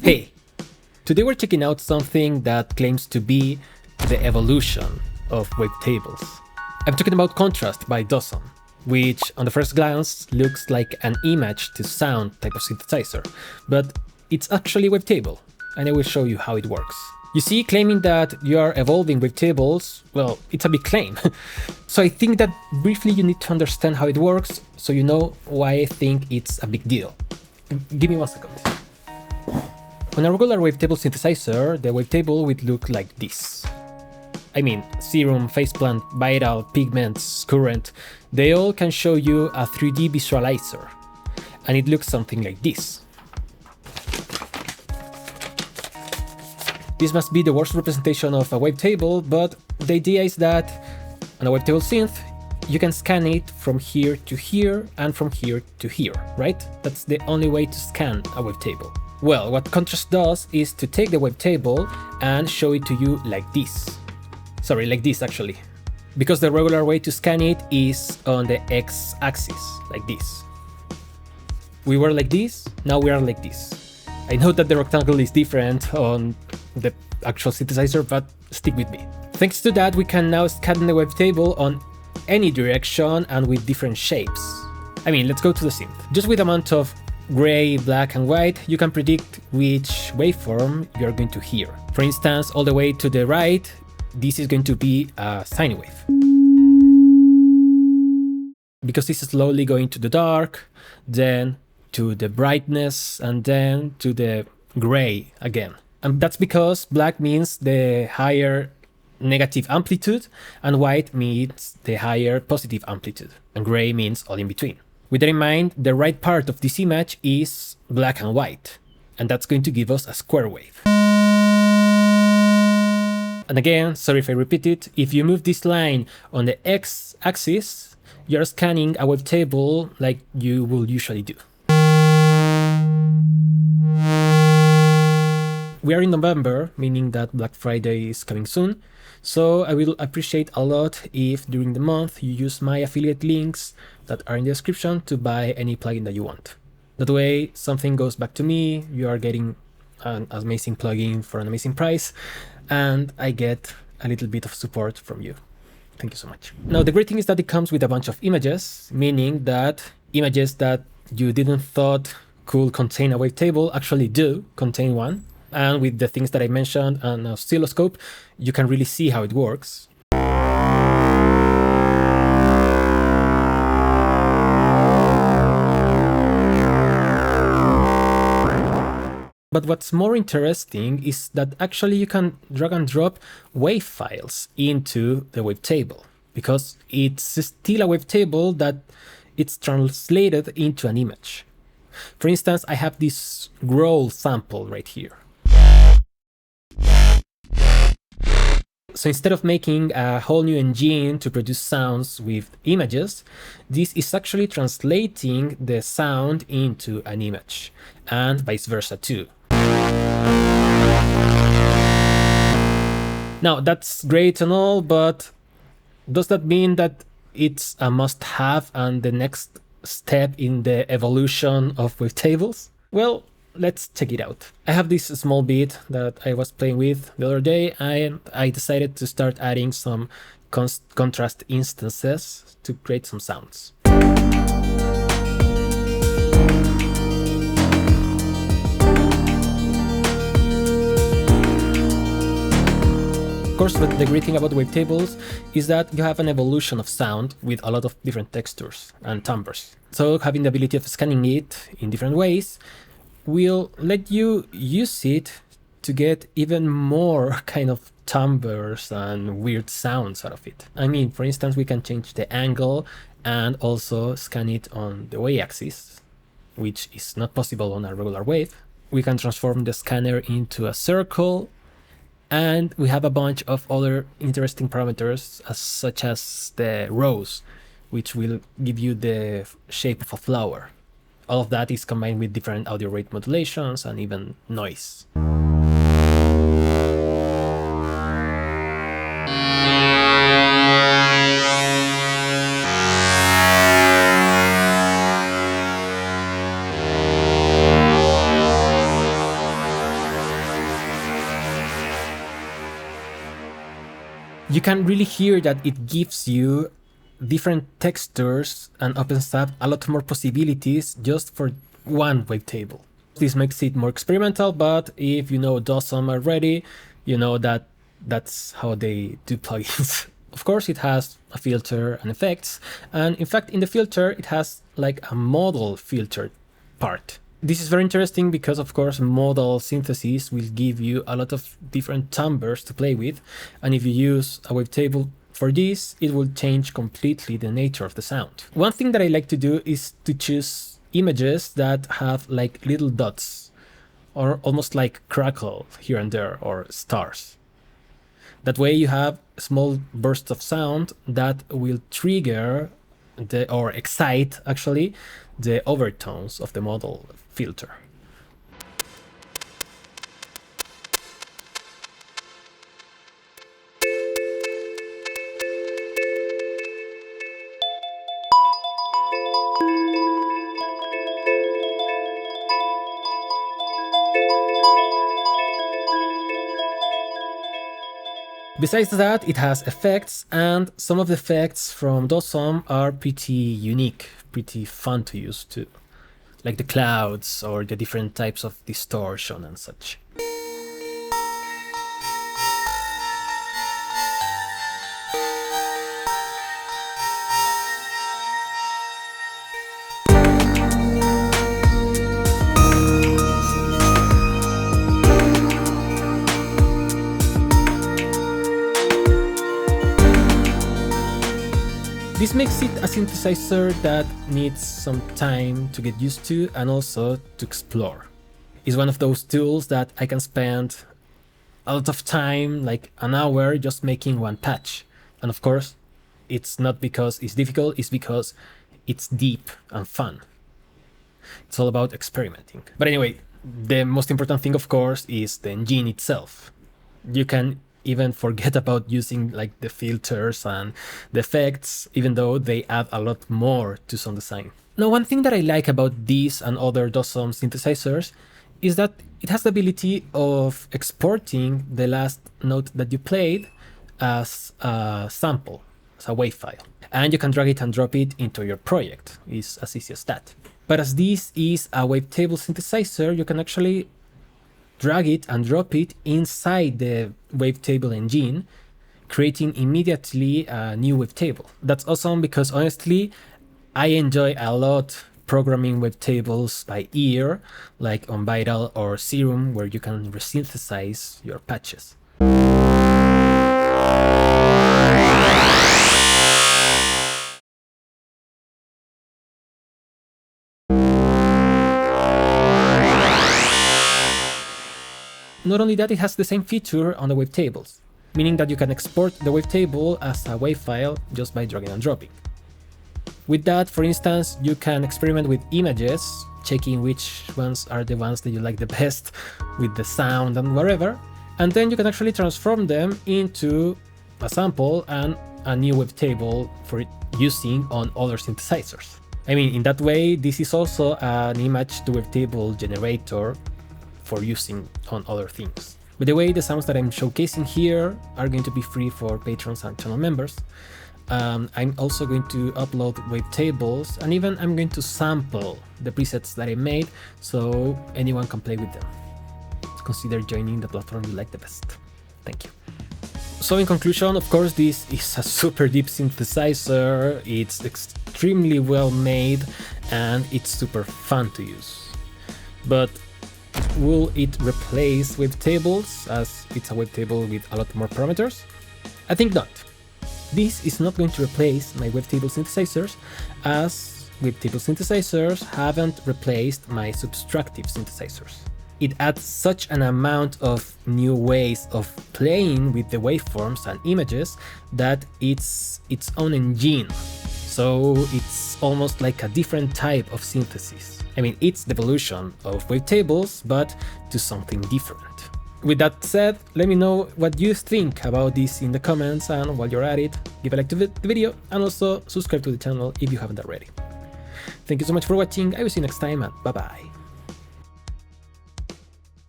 Hey, today we're checking out something that claims to be the evolution of wavetables. I'm talking about Kontrast by Dawesome, which on the first glance looks like an image to sound type of synthesizer, but it's actually a wavetable, and I will show you how it works. You see, claiming that you are evolving wavetables, well, it's a big claim. So I think that briefly you need to understand how it works, so you know why I think it's a big deal. Give me 1 second. On a regular wavetable synthesizer, the wavetable would look like this. I mean, serum, faceplant, vital, pigments, current, they all can show you a 3D visualizer. And it looks something like this. This must be the worst representation of a wavetable, but the idea is that on a wavetable synth, you can scan it from here to here and from here to here, right? That's the only way to scan a wavetable. Well, what Kontrast does is to take the wavetable and show it to you like this. Sorry, like this actually. Because the regular way to scan it is on the x-axis, like this. We were like this, now we are like this. I know that the rectangle is different on the actual synthesizer, but stick with me. Thanks to that, we can now scan the wavetable on any direction and with different shapes. I mean, let's go to the synth. Just with the amount of gray, black and white, you can predict which waveform you're going to hear. For instance, all the way to the right, this is going to be a sine wave. Because it's slowly going to the dark, then to the brightness, and then to the gray again. And that's because black means the higher negative amplitude, and white means the higher positive amplitude, and gray means all in between. With that in mind, the right part of this image is black and white, and that's going to give us a square wave. And again, sorry if I repeat it, if you move this line on the x-axis, you're scanning a wavetable like you will usually do. We are in November, meaning that Black Friday is coming soon, so I will appreciate a lot if during the month you use my affiliate links that are in the description to buy any plugin that you want. That way, something goes back to me, you are getting an amazing plugin for an amazing price, and I get a little bit of support from you. Thank you so much. Now, the great thing is that it comes with a bunch of images, meaning that images that you didn't thought could contain a wavetable actually do contain one. And with the things that I mentioned on an oscilloscope, you can really see how it works. But what's more interesting is that actually you can drag and drop wave files into the wavetable, because it's still a wavetable that it's translated into an image. For instance, I have this growl sample right here. So instead of making a whole new engine to produce sounds with images, this is actually translating the sound into an image, and vice versa too. Now, that's great and all, but does that mean that it's a must-have and the next step in the evolution of wavetables? Well, let's check it out. I have this small beat that I was playing with the other day, and I decided to start adding some Kontrast instances to create some sounds. Of course, but the great thing about wavetables is that you have an evolution of sound with a lot of different textures and timbres. So having the ability of scanning it in different ways will let you use it to get even more kind of timbres and weird sounds out of it. I mean, for instance, we can change the angle and also scan it on the y-axis, which is not possible on a regular wave. We can transform the scanner into a circle, and we have a bunch of other interesting parameters, such as the rose, which will give you the shape of a flower. All of that is combined with different audio rate modulations and even noise. You can really hear that it gives you different textures and opens up a lot more possibilities just for one wavetable. This makes it more experimental, but if you know Dawesome already, you know that that's how they do plugins. Of course, it has a filter and effects, and in fact, in the filter, it has like a modal filter part. This is very interesting because, of course, modal synthesis will give you a lot of different timbres to play with, and if you use a wavetable for this, it will change completely the nature of the sound. One thing that I like to do is to choose images that have like little dots, or almost like crackle here and there, or stars. That way you have small bursts of sound that will trigger or excite actually the overtones of the modal filter. Besides that, it has effects, and some of the effects from Dawesome are pretty unique, pretty fun to use too, like the clouds or the different types of distortion and such. This makes it a synthesizer that needs some time to get used to and also to explore. It's one of those tools that I can spend a lot of time, like an hour, just making one patch. And of course, it's not because it's difficult, it's because it's deep and fun. It's all about experimenting. But anyway, the most important thing, of course, is the engine itself. You can even forget about using like the filters and the effects, even though they add a lot more to sound design. Now, one thing that I like about these and other Dawesome synthesizers is that it has the ability of exporting the last note that you played as a sample, as a WAV file. And you can drag it and drop it into your project. It's as easy as that. But as this is a wavetable synthesizer, you can actually drag it and drop it inside the wavetable engine, creating immediately a new wavetable. That's awesome because honestly, I enjoy a lot programming wavetables by ear, like on Vital or Serum, where you can resynthesize your patches. Not only that, it has the same feature on the wavetables, meaning that you can export the wavetable as a WAV file just by dragging and dropping. With that, for instance, you can experiment with images, checking which ones are the ones that you like the best with the sound and whatever, and then you can actually transform them into a sample and a new wavetable for using on other synthesizers. I mean, in that way, this is also an image to wavetable generator for using on other things. By the way, the sounds that I'm showcasing here are going to be free for patrons and channel members. I'm also going to upload wavetables, and even I'm going to sample the presets that I made so anyone can play with them. Consider joining the platform you like the best. Thank you. So in conclusion, of course, this is a super deep synthesizer, it's extremely well made, and it's super fun to use. But will it replace wavetables, as it's a wavetable with a lot more parameters? I think not. This is not going to replace my wavetable synthesizers, as wavetable synthesizers haven't replaced my subtractive synthesizers. It adds such an amount of new ways of playing with the waveforms and images that it's its own engine. So it's almost like a different type of synthesis. I mean, it's the evolution of wavetables, but to something different. With that said, let me know what you think about this in the comments, and while you're at it, give a like to the video and also subscribe to the channel if you haven't already. Thank you so much for watching, I will see you next time, and bye bye.